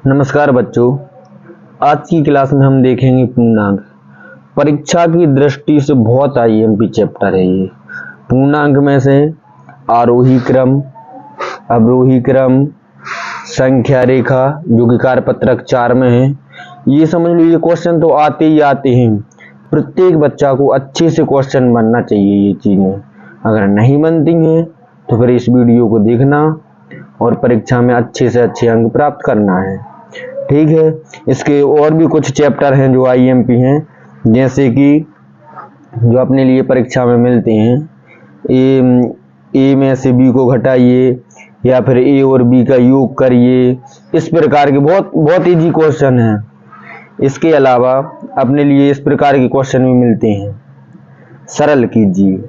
नमस्कार बच्चों, आज की क्लास में हम देखेंगे पूर्णांक। परीक्षा की दृष्टि से बहुत आईएमपी चैप्टर है ये। पूर्णांक में से आरोही क्रम, अवरोही क्रम, संख्या रेखा जो कि कार्यपत्रक 4 में है, ये समझ लीजिए क्वेश्चन तो आते ही आते हैं। प्रत्येक बच्चा को अच्छे से क्वेश्चन बनना चाहिए। ये चीजें अगर नहीं बनती हैं तो फिर इस वीडियो को देखना और परीक्षा में अच्छे से अच्छे अंक प्राप्त करना है, ठीक है। इसके और भी कुछ चैप्टर हैं जो आईएमपी हैं, जैसे कि जो अपने लिए परीक्षा में मिलते हैं, ए में से बी को घटाइए या फिर ए और बी का योग करिए, इस प्रकार के बहुत इजी क्वेश्चन हैं। इसके अलावा अपने लिए इस प्रकार के क्वेश्चन भी मिलते हैं। सरल कीजिए,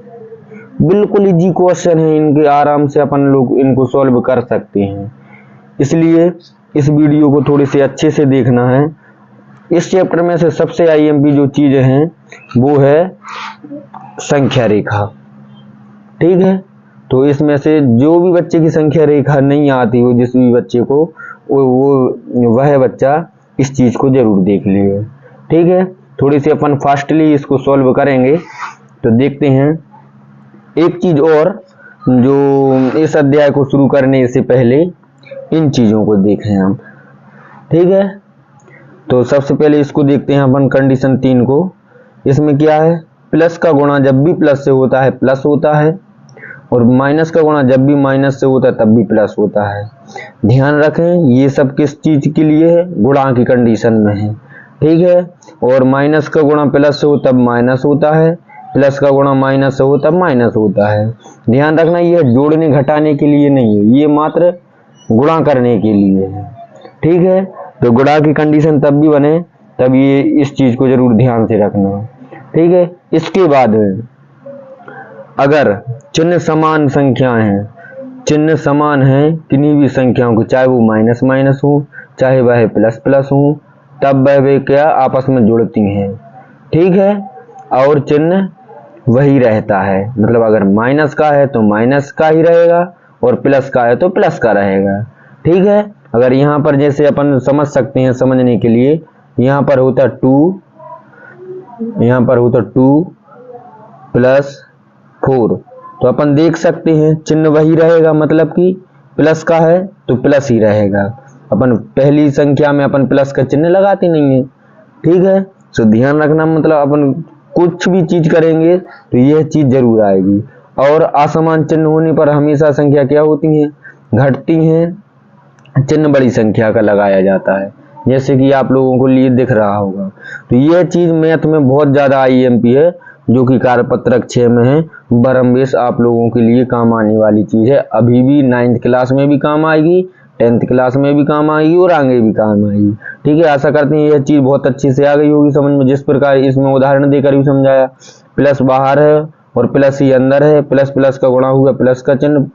बिल्कुल इजी क्वेश्चन है, इनके आराम से अपन लोग इनको सॉल्व कर सकते हैं। इसलिए इस वीडियो को थोड़ी सी अच्छे से देखना है। इस चैप्टर में से सबसे आईएमपी जो चीजें हैं वो है संख्या रेखा, ठीक है। तो इसमें से जो भी बच्चे की संख्या रेखा नहीं आती हो, जिस भी बच्चे को, वह बच्चा इस चीज को जरूर देख लिए, ठीक है। थोड़ी सी अपन फास्टली इसको सॉल्व करेंगे। तो देखते हैं एक चीज और, जो इस अध्याय को शुरू करने से पहले इन चीजों को देखें हम, ठीक है। तो सबसे पहले इसको देखते हैं अपन कंडीशन 3 को। इसमें क्या है, प्लस का गुणा जब भी प्लस से होता है प्लस होता है, और माइनस का गुणा जब भी माइनस से होता है तब भी प्लस होता है। ध्यान रखें ये सब किस चीज के लिए है, गुणा की कंडीशन में है, ठीक है। और माइनस का गुणा प्लस से हो तब माइनस होता है, प्लस का गुणा माइनस से हो तब माइनस होता है। ध्यान रखना ये जोड़ने घटाने के लिए नहीं है, ये मात्र गुणा करने के लिए है, ठीक है। तो गुणा की कंडीशन तब भी बने तब ये इस चीज को जरूर ध्यान से रखना, ठीक है। इसके बाद अगर चिन्ह समान संख्याएं हैं, चिन्ह समान है किन्हीं भी संख्याओं को, चाहे वो माइनस माइनस हो चाहे वह प्लस प्लस हो, तब वह क्या आपस में जुड़ती हैं, ठीक है। और चिन्ह वही रहता है, मतलब अगर माइनस का है तो माइनस का ही रहेगा और प्लस का है तो प्लस का रहेगा, ठीक है। अगर यहाँ पर जैसे अपन समझ सकते हैं, समझने के लिए यहाँ पर होता 2, यहाँ पर होता 2 + 4, तो अपन देख सकते हैं चिन्ह वही रहेगा, मतलब कि प्लस का है तो प्लस ही रहेगा। अपन पहली संख्या में अपन प्लस का चिन्ह लगाते नहीं है, ठीक है। तो ध्यान रखना, मतलब अपन कुछ भी चीज करेंगे तो यह चीज जरूर आएगी। और असमान चिन्ह होने पर हमेशा संख्या क्या होती है, घटती हैं। चिन्ह बड़ी संख्या का लगाया जाता है, जैसे कि आप लोगों को लिए दिख रहा होगा। तो यह चीज मैथ में बहुत ज्यादा आईएमपी है, जो कि कार्यपत्रक 6 में है। बरमबेस आप लोगों के लिए काम आने वाली चीज है। अभी भी 9th क्लास में भी काम आएगी, 10th क्लास में भी काम आएगी और आगे भी काम आएगी, ठीक है। आशा करते हैं यह चीज बहुत अच्छी से आ गई होगी समझ में। जिस प्रकार इसमें उदाहरण देकर भी समझाया, प्लस बाहर है और प्लस ही अंदर है, प्लस प्लस का गुणा हुआ प्लस का चिन्ह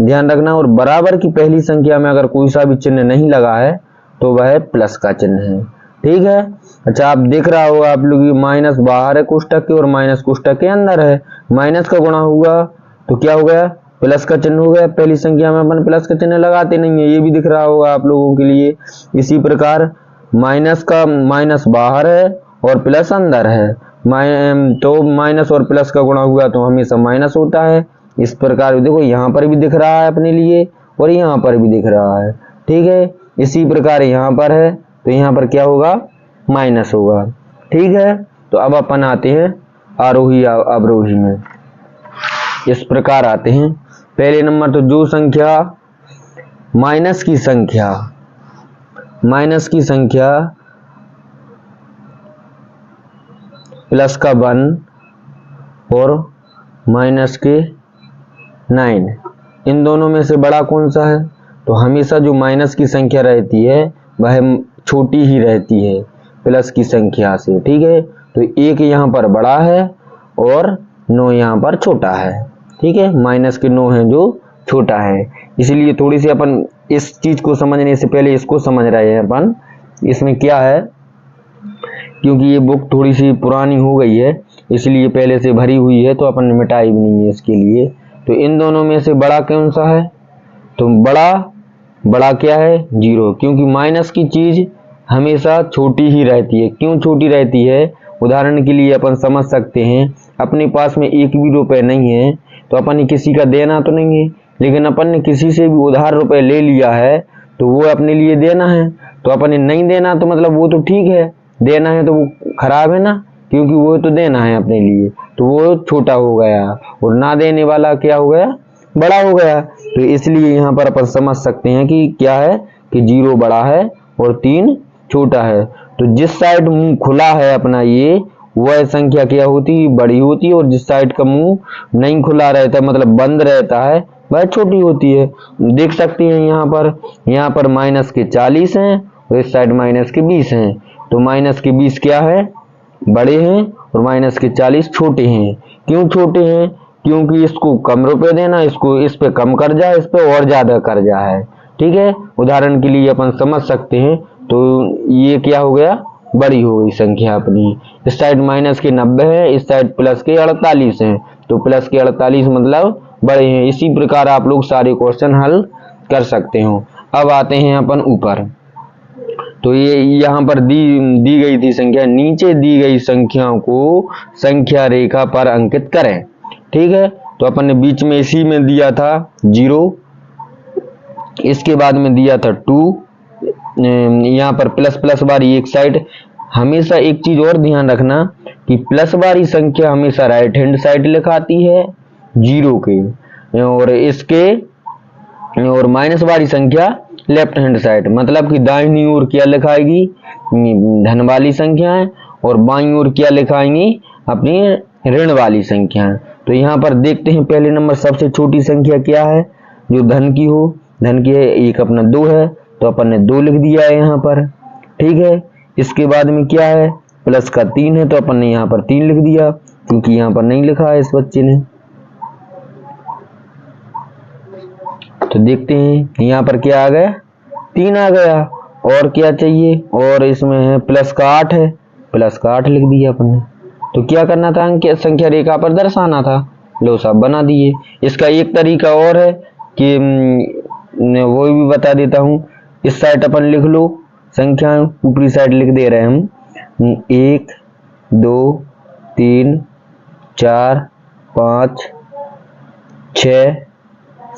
ध्यान रखना। और बराबर की पहली संख्या में अगर कोई सा भी चिन्ह नहीं लगा है तो वह प्लस का चिन्ह है, ठीक है। अच्छा, आप देख रहा होगा आप लोग, माइनस बाहर है कोष्टक के और माइनस कोष्टक के अंदर है। माइनस का गुणा हुआ तो क्या हो गया, प्लस का चिन्ह हो गया। पहली संख्या में अपन प्लस का चिन्ह लगाते नहीं है, ये भी दिख रहा होगा आप लोगों के लिए। इसी प्रकार माइनस का माइनस बाहर है और प्लस अंदर है, तो माइनस और प्लस का गुणा हुआ तो हमेशा माइनस होता है। इस प्रकार देखो यहाँ पर भी दिख रहा है अपने लिए और यहाँ पर भी दिख रहा है, ठीक है। इसी प्रकार यहाँ पर है तो यहाँ पर क्या होगा, माइनस होगा, ठीक है। तो अब अपन आते हैं आरोही अवरोही में। इस प्रकार आते हैं। पहले नंबर तो जो संख्या माइनस की संख्या प्लस का 1 और माइनस के 9, इन दोनों में से बड़ा कौन सा है, तो हमेशा जो माइनस की संख्या रहती है वह छोटी ही रहती है प्लस की संख्या से, ठीक है। तो 1 यहाँ पर बड़ा है और 9 यहाँ पर छोटा है, ठीक है। माइनस के 9 है जो छोटा है, इसलिए थोड़ी सी अपन इस चीज को समझने से पहले इसको समझ रहे हैं अपन। इसमें क्या है, क्योंकि ये बुक थोड़ी सी पुरानी हो गई है इसलिए पहले से भरी हुई है, तो अपन ने मिटाई भी नहीं है इसके लिए। तो इन दोनों में से बड़ा कौन सा है, तो बड़ा बड़ा क्या है 0, क्योंकि माइनस की चीज हमेशा छोटी ही रहती है। क्यों छोटी रहती है? उदाहरण के लिए अपन समझ सकते हैं, अपने पास में 1 भी रुपए नहीं है तो अपन ने किसी का देना तो नहीं है, लेकिन अपन ने किसी से भी उधार रुपए ले लिया है तो वो अपने लिए देना है। तो अपन ने नहीं देना तो मतलब वो तो ठीक है, देना है तो वो खराब है ना, क्योंकि वो तो देना है अपने लिए, तो वो छोटा हो गया और ना देने वाला क्या हो गया, बड़ा हो गया। तो इसलिए यहाँ पर अपन समझ सकते हैं कि क्या है कि 0 बड़ा है और 3 छोटा है। तो जिस साइड मुंह खुला है अपना ये, वह संख्या क्या होती है, बड़ी होती है, और जिस साइड का मुंह नहीं खुला रहता मतलब बंद रहता है वह छोटी होती है। देख सकते हैं यहाँ पर माइनस के 40 हैं और इस साइड माइनस के 20 हैं। तो माइनस के 20 क्या है, बड़े हैं, और माइनस के 40 छोटे हैं। क्यों छोटे हैं? क्योंकि इसको कम रुपए देना, इसको इस पे कम कर्जा, इस पे और ज्यादा कर्जा है। ठीक है, उदाहरण के लिए अपन समझ सकते हैं। तो ये क्या हो गया, बड़ी हो गई संख्या अपनी। इस साइड माइनस के 90 है, इस साइड प्लस के 48 हैं, तो प्लस के 48 मतलब बड़े हैं। इसी प्रकार आप लोग सारे क्वेश्चन हल कर सकते हो। अब आते हैं अपन ऊपर। तो ये यहाँ पर दी गई थी संख्या, नीचे दी गई संख्याओं को संख्या रेखा पर अंकित करें। ठीक है, तो अपन ने बीच में इसी में दिया था 0, इसके बाद में दिया था 2, यहाँ पर प्लस प्लस वाली एक साइड। हमेशा एक चीज और ध्यान रखना कि प्लस वाली संख्या हमेशा राइट हैंड साइड लिखाती है 0 के, और इसके और माइनस वाली संख्या लेफ्ट हैंड साइड, मतलब कि दाहिनी ओर क्या लिखाएगी, धन वाली संख्याएं, और बाईं ओर क्या लिखाएंगी, अपनी ऋण वाली संख्याएं। तो यहाँ पर देखते हैं पहले नंबर सबसे छोटी संख्या क्या है जो धन की हो। धन की है एक अपना 2 है, तो अपन ने 2 लिख दिया है यहाँ पर। ठीक है, इसके बाद में क्या है, प्लस का 3 है, तो अपन ने यहाँ पर 3 लिख दिया, क्योंकि यहाँ पर नहीं लिखा है इस बच्चे ने। तो देखते हैं यहाँ पर क्या आ गया, 3 आ गया, और क्या चाहिए, और इसमें है प्लस का 8 है, प्लस का 8 लिख दिया अपन ने। तो क्या करना था, अंक संख्या रेखा पर दर्शाना था। लो साहब बना दिए। इसका एक तरीका और है कि वो भी बता देता हूँ। इस साइड अपन लिख लो संख्याएं, ऊपरी साइड लिख दे रहे हैं हम 1 2 3 4 5 6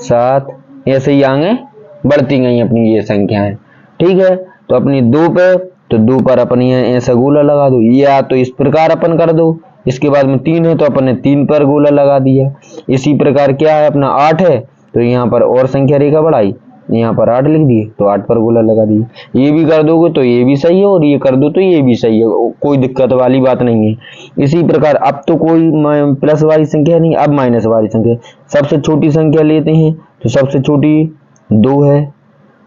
7, ऐसे ही आगे बढ़ती गई अपनी ये संख्याएं। ठीक है, तो अपनी 2 पे, तो 2 पर अपन ऐसा गोला लगा दो, या तो इस प्रकार अपन कर दो। इसके बाद में 3 है तो अपन ने 3 पर गोला लगा दिया। इसी प्रकार क्या है, अपना 8 है तो यहाँ पर और संख्या रेखा बढ़ाई, यहाँ पर 8 लिख दिए तो 8 पर गोला लगा दिए। ये भी कर दोगे तो ये भी सही है, और ये कर दो तो ये भी सही है, कोई दिक्कत वाली बात नहीं है। इसी प्रकार अब तो कोई प्लस वाली संख्या नहीं, अब माइनस वाली संख्या। सबसे छोटी संख्या लेते हैं, तो सबसे छोटी 2 है।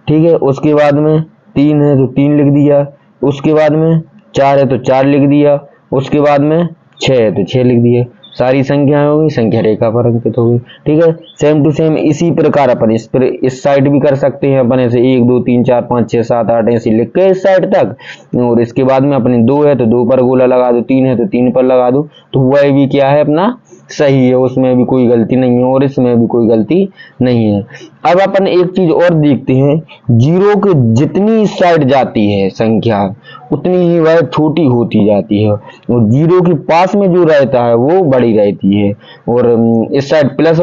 ठीक है, उसके बाद में 3 है तो 3 लिख दिया, उसके बाद में 4 है तो 4 लिख दिया, उसके बाद में 6 है तो 6 लिख दिया। सारी संख्याएं होगी, संख्या रेखा पर अंकित होगी। ठीक है, सेम टू सेम इसी प्रकार अपन इस साइड भी कर सकते हैं। अपन ऐसे 1 2 3 4 5 6 7 8 ऐसे लिख के इस साइड तक, और इसके बाद में अपने 2 है तो 2 पर गोला लगा दो, 3 है तो 3 पर लगा दो, तो वह भी क्या है अपना सही है, उसमें भी कोई गलती नहीं है और इसमें भी कोई गलती नहीं है। अब अपन एक चीज और देखते हैं, 0 के जितनी इस साइड जाती है संख्या उतनी ही वह छोटी होती जाती है, और 0 के पास में जो रहता है वो बड़ी रहती है। और इस साइड प्लस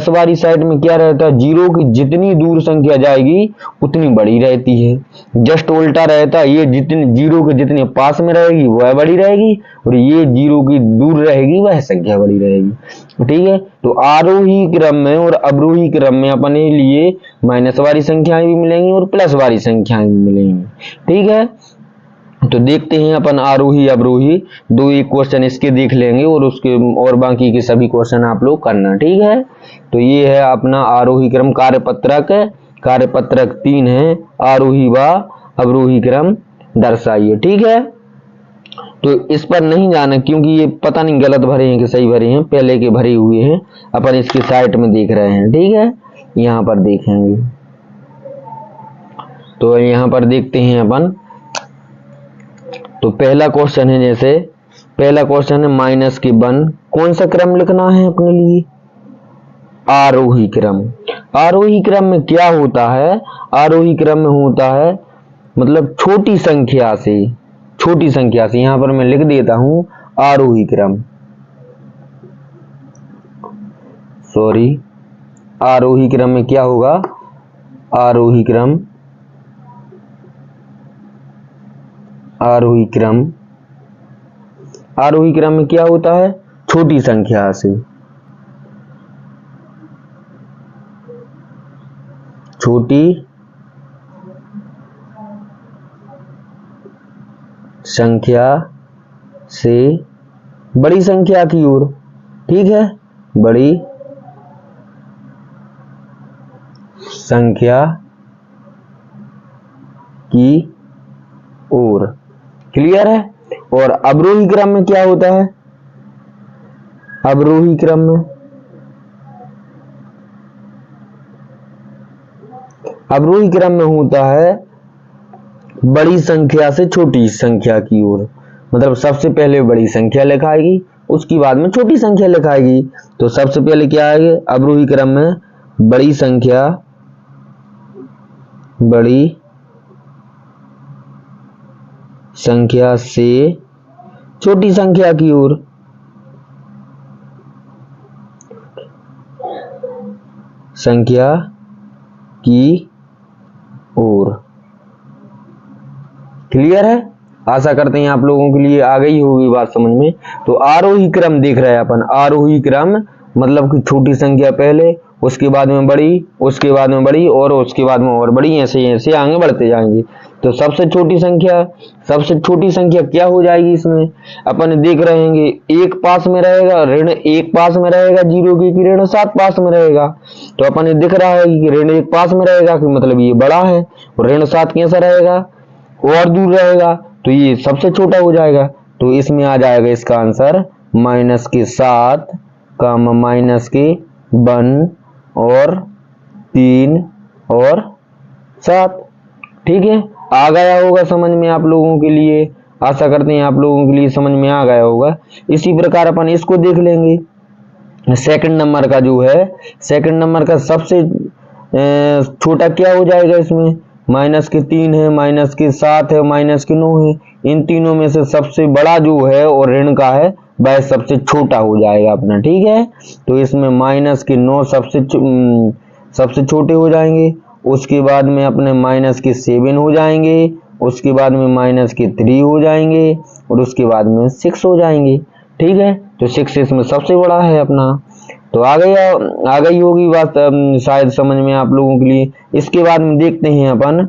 वाली साइड में क्या रहता है, 0 की जितनी दूर संख्या जाएगी उतनी बड़ी रहती है। जस्ट उल्टा रहता है, ये जितनी 0 के जितने पास में रहेगी वह बड़ी रहेगी, और ये 0 की दूर रहेगी वह संख्या बड़ी रहेगी। ठीक है, तो आरोही क्रम में और अवरोही क्रम में अपने लिए माइनस वाली संख्याएं भी मिलेंगी और प्लस वाली संख्याएं भी मिलेंगी। ठीक है, तो देखते हैं अपन आरोही अवरोही 2 एक क्वेश्चन इसके देख लेंगे, और उसके और बाकी के सभी क्वेश्चन आप लोग करना। ठीक है, तो ये है अपना आरोही क्रम कार्यपत्रक 3 है, आरोही व अवरोही क्रम दर्शाइए। ठीक है, तो इस पर नहीं जाना क्योंकि ये पता नहीं गलत भरे हैं कि सही भरे हैं, पहले के भरे हुए हैं, अपन इसके साइट में देख रहे हैं। ठीक है, यहाँ पर देखेंगे, तो यहाँ पर देखते हैं अपन। तो पहला क्वेश्चन है, जैसे पहला क्वेश्चन है -1, कौन सा क्रम लिखना है अपने लिए, आरोही क्रम। आरोही क्रम में क्या होता है, आरोही क्रम में होता है मतलब छोटी संख्या से, छोटी संख्या से, यहां पर मैं लिख देता हूं आरोही क्रम, सॉरी, आरोही क्रम में क्या होगा, आरोही क्रम, आरोही क्रम, आरोही क्रम में क्या होता है, छोटी संख्या से, छोटी संख्या से बड़ी संख्या की ओर, ठीक है, बड़ी संख्या की ओर, क्लियर है। और अवरोही क्रम में क्या होता है, अवरोही क्रम में, अवरोही क्रम में होता है बड़ी संख्या से छोटी संख्या की ओर, मतलब सबसे पहले बड़ी संख्या लिखाएगी, उसके बाद में छोटी संख्या लिखाएगी। तो सबसे पहले क्या आएगा अवरोही क्रम में, बड़ी संख्या, बड़ी संख्या से छोटी संख्या की ओर, संख्या की ओर, क्लियर है। आशा करते हैं आप लोगों के लिए आ गई होगी बात समझ में। तो आरोही क्रम देख रहे हैं अपन, आरोही क्रम मतलब कि छोटी संख्या पहले, उसके बाद में बड़ी, उसके बाद में बड़ी और उसके बाद में और बड़ी, ऐसे ऐसे आगे बढ़ते जाएंगे। तो सबसे छोटी संख्या, सबसे छोटी संख्या क्या हो जाएगी इसमें, अपन देख रहे हैं एक पास में रहेगा, ऋण एक पास में रहेगा जीरो की, ऋण 7 पास में रहेगा। तो अपन दिख रहा है कि ऋण 1 पास में रहेगा कि मतलब ये बड़ा है, और ऋण 7 कैसा रहेगा और दूर रहेगा, तो ये सबसे छोटा हो जाएगा। तो इसमें आ जाएगा इसका आंसर -7 कम -1 और 3 और 7, ठीक है। आ गया होगा समझ में आप लोगों के लिए, आशा करते हैं आप लोगों के लिए समझ में आ गया होगा। इसी प्रकार अपन इसको देख लेंगे। सेकंड नंबर का जो है, सेकंड नंबर का सबसे छोटा क्या हो जाएगा इसमें, -3 है, -7 है, -9 है। इन तीनों में से सबसे बड़ा जो है और ऋण का है वह सबसे छोटा हो जाएगा अपना, ठीक है। तो इसमें -9 सबसे छोटे हो जाएंगे, उसके बाद में अपने -7 हो जाएंगे, उसके बाद में -3 हो जाएंगे और उसके बाद में 6 हो जाएंगे, ठीक है। तो 6 इसमें सबसे बड़ा है अपना। तो आ गई होगी बात शायद समझ में आप लोगों के लिए। इसके बाद में देखते हैं अपन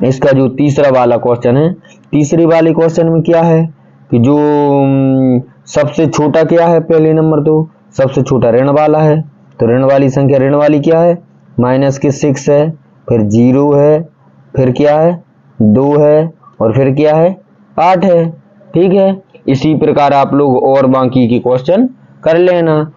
इसका जो तीसरा वाला क्वेश्चन है। तीसरे वाले क्वेश्चन में क्या है कि जो सबसे छोटा क्या है, पहले नंबर तो सबसे छोटा ऋण वाला है। तो ऋण वाली संख्या, ऋण वाली क्या है, -6 है, फिर 0 है, फिर क्या है 2 है और फिर क्या है 8 है, ठीक है। इसी प्रकार आप लोग और बाकी के क्वेश्चन कर लेना।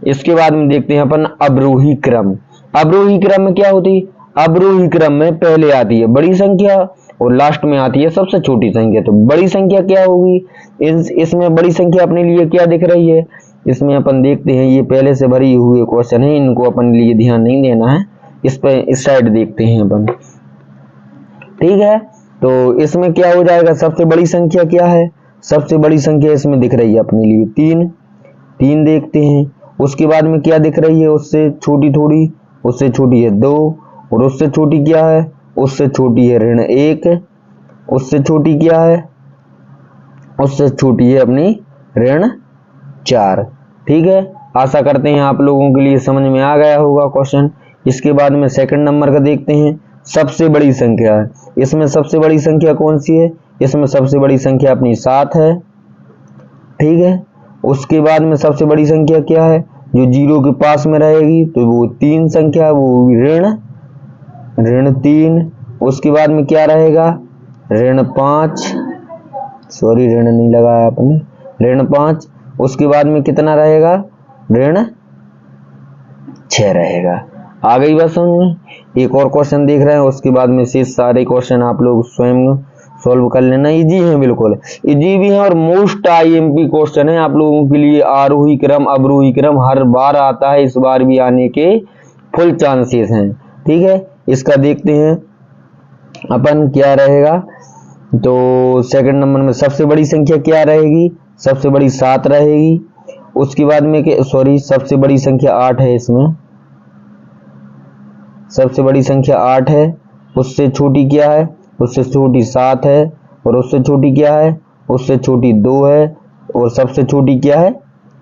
इसके बाद में देखते हैं अपन अवरोही क्रम। अवरोही क्रम में क्या होती है, अवरोही क्रम में पहले आती है बड़ी संख्या और लास्ट में आती है सबसे छोटी संख्या। तो बड़ी संख्या क्या होगी, इसमें बड़ी संख्या अपने लिए क्या दिख रही है, इसमें अपन देखते हैं, ये पहले से भरी हुए क्वेश्चन है, इनको अपन लिए ध्यान नहीं देना है, इस पे इस साइड देखते हैं अपन, ठीक है। तो इसमें क्या हो जाएगा, सबसे बड़ी संख्या क्या है, सबसे बड़ी संख्या इसमें दिख रही है अपने लिए 3 देखते हैं। उसके बाद में क्या दिख रही है, उससे छोटी थोड़ी, उससे छोटी है 2 और उससे छोटी क्या है, उससे छोटी है ऋण 1, उससे छोटी क्या है, उससे छोटी है अपनी ऋण 4, ठीक है। आशा करते हैं आप लोगों के लिए समझ में आ गया होगा क्वेश्चन। इसके बाद में सेकंड नंबर का देखते हैं, सबसे बड़ी संख्या है। इसमें सबसे बड़ी संख्या कौन सी है, इसमें सबसे बड़ी संख्या अपनी 7 है, ठीक है। उसके बाद में सबसे बड़ी संख्या क्या है, जो 0 के पास में रहेगी, तो वो 3 संख्या, वो ऋण 3। उसके बाद में क्या रहेगा, ऋण 5, सॉरी ऋण नहीं लगाया आपने, ऋण 5। उसके बाद में कितना रहेगा, ऋण 6 रहेगा। आ गई बात समझ में। एक और क्वेश्चन देख रहे हैं, उसके बाद में शेष सारे क्वेश्चन आप लोग स्वयं सॉल्व कर लेना। इजी है, बिल्कुल इजी भी है और मोस्ट आईएमपी क्वेश्चन है आप लोगों के लिए। आरोही क्रम अवरोही क्रम हर बार आता है, इस बार भी आने के फुल चांसेस हैं। ठीक है, इसका देखते हैं अपन क्या रहेगा। तो सेकंड नंबर में सबसे बड़ी संख्या क्या रहेगी, सबसे बड़ी 7 रहेगी। उसके बाद में सॉरी, सबसे बड़ी संख्या 8 है, इसमें सबसे बड़ी संख्या 8 है। उससे छोटी क्या है, उससे छोटी 7 है, और उससे छोटी क्या है, उससे छोटी 2 है, और सबसे छोटी क्या है,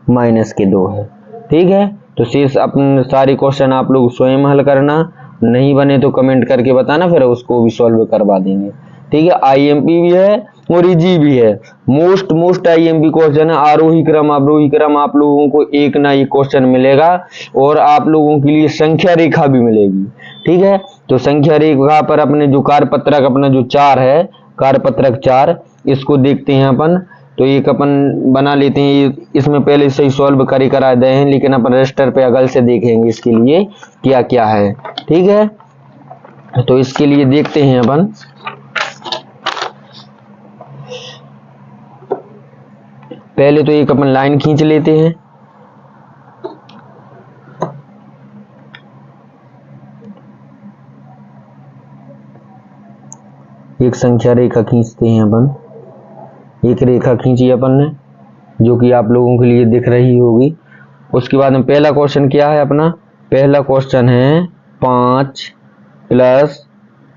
-2 है। ठीक है, तो शेष अपने सारे क्वेश्चन आप लोग स्वयं हल करना, नहीं बने तो कमेंट करके बताना, फिर उसको भी सॉल्व करवा देंगे। ठीक है, आईएमपी भी है और इजी भी है। मोस्ट आईएमपी क्वेश्चन है। आरोही क्रम अवरोही क्रम आप लोगों को एक ना एक क्वेश्चन मिलेगा, और आप लोगों के लिए संख्या रेखा भी मिलेगी। ठीक है, तो संख्या रेखा पर अपने जो कार्यपत्रक अपना जो 4 है, कार्यपत्रक 4, इसको देखते हैं अपन। तो एक अपन बना लेते हैं, इसमें पहले से ही सॉल्व करा दे हैं, लेकिन अपन रजिस्टर पे अगल से देखेंगे इसके लिए क्या क्या है। ठीक है, तो इसके लिए देखते हैं अपन। पहले तो एक अपन लाइन खींच लेते हैं। एक संख्या रेखा खींचते हैं अपन। एक रेखा खींची अपन ने, जो कि आप लोगों के लिए दिख रही होगी। उसके बाद में पहला क्वेश्चन क्या है अपना, पहला क्वेश्चन है 5 प्लस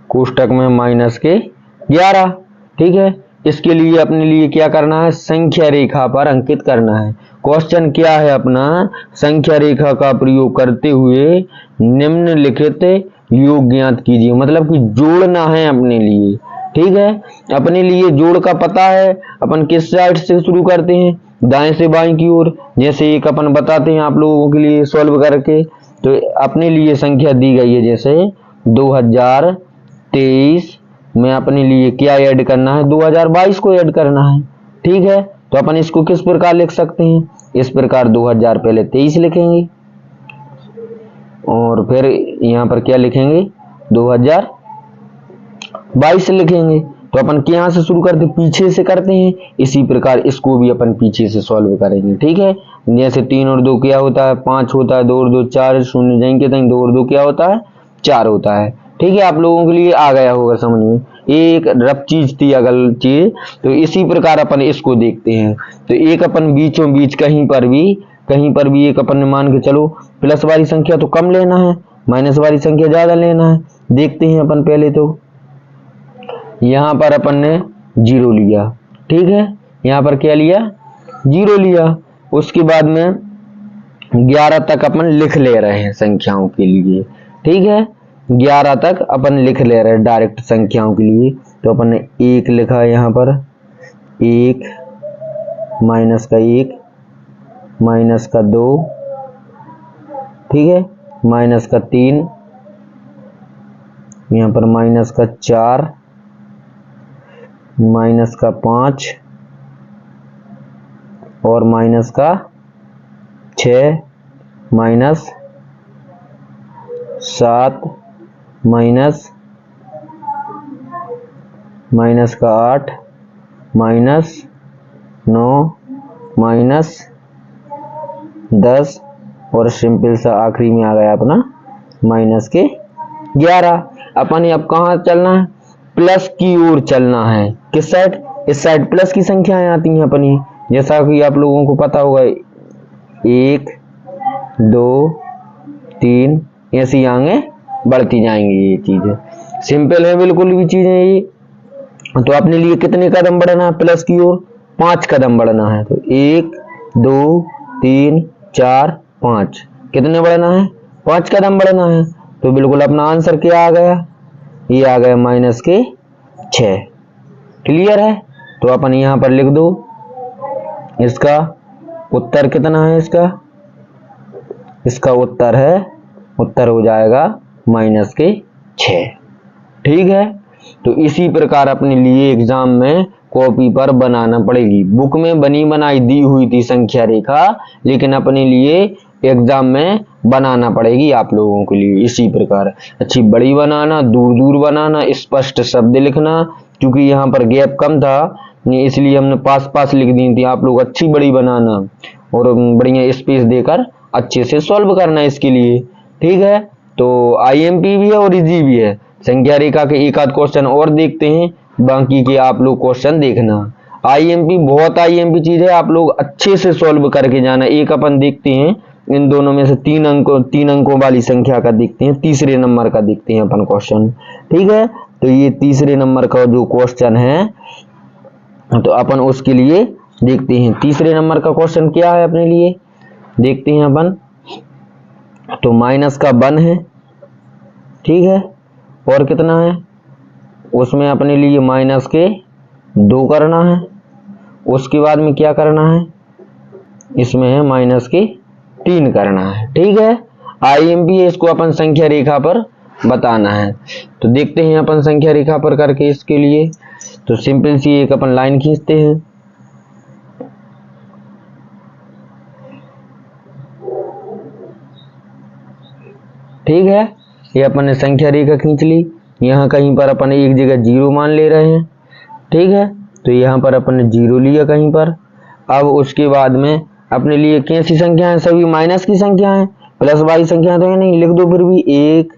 कोष्टक में -11। ठीक है, इसके लिए अपने लिए क्या करना है, संख्या रेखा पर अंकित करना है। क्वेश्चन क्या है अपना, संख्या रेखा का प्रयोग करते हुए निम्नलिखित योग ज्ञात कीजिए, मतलब कि जोड़ना है अपने लिए। ठीक है, अपने लिए जोड़ का पता है। अपन किस साइड से शुरू करते हैं, दाएं से बाएं की ओर। जैसे एक अपन बताते हैं आप लोगों के लिए सॉल्व करके। तो अपने लिए संख्या दी गई है, जैसे 2023 में अपने लिए क्या ऐड करना है, 2022 को ऐड करना है। ठीक है, तो अपन इसको किस प्रकार लिख सकते हैं, इस प्रकार 2000 पहले 23 लिखेंगे, और फिर यहाँ पर क्या लिखेंगे, 2022 लिखेंगे। तो अपन यहाँ से शुरू करते, पीछे से करते हैं। इसी प्रकार इसको भी अपन पीछे से सॉल्व करेंगे। ठीक है, जैसे 3 और 2 क्या होता है, 5 होता है, 2 और 2 4, शून्य जाएंगे तक 2 और 2 क्या होता है, 4 होता है। ठीक है, आप लोगों के लिए आ गया होगा समझ में। एक रफ चीज थी अगल चीज, तो इसी प्रकार अपन इसको देखते हैं। तो एक अपन बीचों बीच कहीं पर भी एक अपन ने मान के चलो, प्लस वाली संख्या तो कम लेना है, माइनस वाली संख्या ज्यादा लेना है। देखते हैं अपन पहले तो यहाँ पर अपन ने 0 लिया। ठीक है, यहाँ पर क्या लिया, 0 लिया। उसके बाद में 11 तक अपन लिख ले रहे हैं संख्याओं के लिए। ठीक है, 11 तक अपन लिख ले रहे हैं डायरेक्ट संख्याओं के लिए। तो अपन ने 1 लिखा है यहाँ पर, 1 माइनस का 1 माइनस का 2, ठीक है, माइनस का 3, यहाँ पर माइनस का 4, माइनस का 5 और माइनस का 6, माइनस 7, माइनस का 8, माइनस 9, माइनस 10, और सिंपल सा आखिरी में आ गया अपना माइनस के 11। अपन अब कहाँ चलना है, प्लस की ओर चलना है। किस साइड, इस साइड प्लस की संख्याएं आती हैं अपनी, जैसा कि आप लोगों को पता होगा 1 2 3 ऐसी आगे बढ़ती जाएंगी। ये चीजें सिंपल है, बिल्कुल भी चीजें ये। तो अपने लिए कितने कदम बढ़ना है प्लस की ओर, 5 कदम बढ़ना है। तो 1 2 3 4 5, कितने बढ़ना है, 5 कदम बढ़ना है। तो बिल्कुल अपना आंसर क्या आ गया, ये आ गया माइनस के 6। क्लियर है, तो अपन यहाँ पर लिख दो इसका उत्तर कितना है, इसका उत्तर हो जाएगा माइनस के 6। ठीक है, तो इसी प्रकार अपने लिए एग्जाम में कॉपी पर बनाना पड़ेगी। बुक में बनी बनाई दी हुई थी संख्या रेखा, लेकिन अपने लिए एग्जाम में बनाना पड़ेगी आप लोगों के लिए। इसी प्रकार अच्छी बड़ी बनाना, दूर दूर बनाना, स्पष्ट शब्द लिखना, क्योंकि यहाँ पर गैप कम था इसलिए हमने पास पास लिख दी थी। आप लोग अच्छी बड़ी बनाना और बढ़िया स्पेस देकर अच्छे से सॉल्व करना इसके लिए। ठीक है, तो IMP भी है और इजी भी है। संख्या रेखा के एक आध क्वेश्चन और देखते हैं, बाकी के आप लोग क्वेश्चन देखना। IMP बहुत IMP चीज है, आप लोग अच्छे से सॉल्व करके जाना। एक अपन देखते हैं इन दोनों में से तीन अंकों वाली संख्या का देखते हैं, तीसरे नंबर का देखते हैं अपन क्वेश्चन। ठीक है, तो ये तीसरे नंबर का जो क्वेश्चन है तो अपन उसके लिए देखते हैं। तीसरे नंबर का क्वेश्चन क्या है अपने लिए, देखते हैं अपन। तो -1 है, ठीक है, और कितना है उसमें अपने लिए -2 करना है। उसके बाद में क्या करना है, इसमें है -3 करना है। ठीक है, IMP है, इसको अपन संख्या रेखा पर बताना है। तो देखते हैं अपन संख्या रेखा पर करके इसके लिए। तो सिंपल सी एक अपन लाइन खींचते हैं। ठीक है, ये अपन ने संख्या रेखा खींच ली। यहाँ कहीं पर अपन एक जगह 0 मान ले रहे हैं। ठीक है, तो यहाँ पर अपन ने 0 लिया कहीं पर। अब उसके बाद में अपने लिए कैसी संख्या है, सभी माइनस की संख्या है, प्लस वाली संख्या तो है नहीं, लिख दो फिर भी 1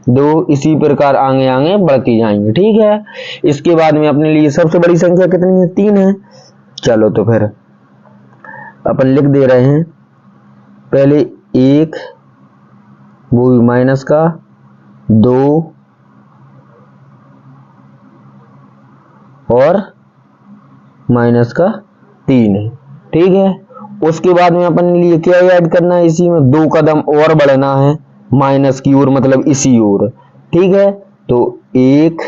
2 इसी प्रकार आगे आगे बढ़ती जाएंगे। ठीक है, इसके बाद में अपने लिए सबसे बड़ी संख्या कितनी है, 3 है। चलो तो फिर अपन लिख दे रहे हैं, पहले 1 वो भी माइनस का, 2 और -3 है। ठीक है, उसके बाद में अपन लिए क्या ऐड करना है, इसी में 2 कदम और बढ़ना है माइनस की ओर, मतलब इसी ओर। ठीक है, तो 1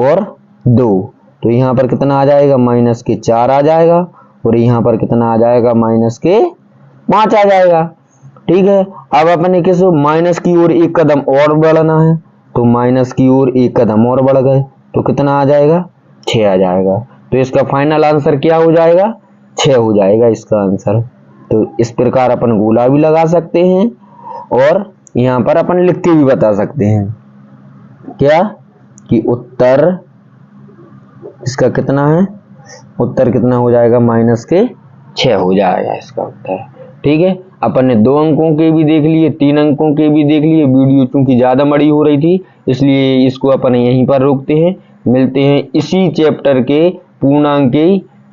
और 2, तो यहाँ पर कितना आ जाएगा, -4 आ जाएगा, और यहाँ पर कितना आ जाएगा, -5 आ जाएगा। ठीक है, अब अपने किस माइनस की ओर 1 कदम और बढ़ना है, तो माइनस की ओर 1 कदम और बढ़ गए, तो कितना आ जाएगा, 6 आ जाएगा। तो इसका फाइनल आंसर क्या हो जाएगा, 6 हो जाएगा इसका आंसर। तो इस प्रकार अपन गोला भी लगा सकते हैं और यहाँ पर अपन लिख के भी बता सकते हैं क्या, कि उत्तर इसका कितना है, उत्तर कितना हो जाएगा, -6 हो जाएगा इसका उत्तर। ठीक है, अपन ने 2 अंकों के भी देख लिए, 3 अंकों के भी देख लिए। वीडियो चूंकि ज्यादा बड़ी हो रही थी इसलिए इसको अपन यहीं पर रोकते हैं। मिलते हैं इसी चैप्टर के पूर्णांक के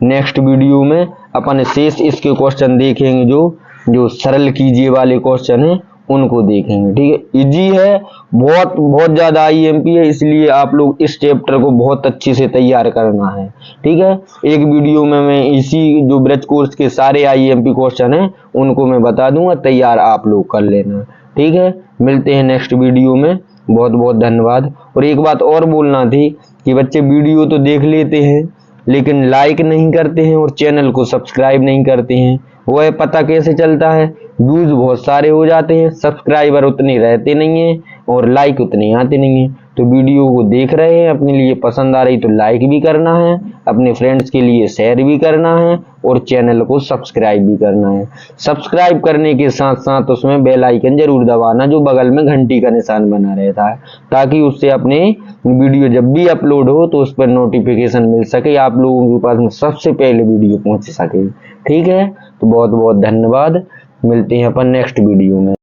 नेक्स्ट वीडियो में। अपन शेष इसके क्वेश्चन देखेंगे, जो सरल कीजिए वाले क्वेश्चन हैं उनको देखेंगे। ठीक है, इजी है, बहुत ज्यादा IMP है, इसलिए आप लोग इस चैप्टर को बहुत अच्छे से तैयार करना है। ठीक है, एक वीडियो में मैं इसी जो ब्रज कोर्स के सारे IMP क्वेश्चन हैं उनको मैं बता दूंगा, तैयार आप लोग कर लेना। ठीक है, मिलते हैं नेक्स्ट वीडियो में, बहुत बहुत धन्यवाद। और एक बात और बोलना थी कि बच्चे वीडियो तो देख लेते हैं लेकिन लाइक नहीं करते हैं और चैनल को सब्सक्राइब नहीं करते हैं। वह पता कैसे चलता है, व्यूज बहुत सारे हो जाते हैं, सब्सक्राइबर उतने रहते नहीं हैं और लाइक उतने आते नहीं हैं। तो वीडियो को देख रहे हैं, अपने लिए पसंद आ रही तो लाइक भी करना है, अपने फ्रेंड्स के लिए शेयर भी करना है और चैनल को सब्सक्राइब भी करना है। सब्सक्राइब करने के साथ साथ उसमें बेल आइकन जरूर दबाना, जो बगल में घंटी का निशान बना रहता है, ताकि उससे अपने वीडियो जब भी अपलोड हो तो उस पर नोटिफिकेशन मिल सके, आप लोगों के पास में सबसे पहले वीडियो पहुंच सके। ठीक है, तो बहुत बहुत धन्यवाद, मिलते हैं अपन नेक्स्ट वीडियो में।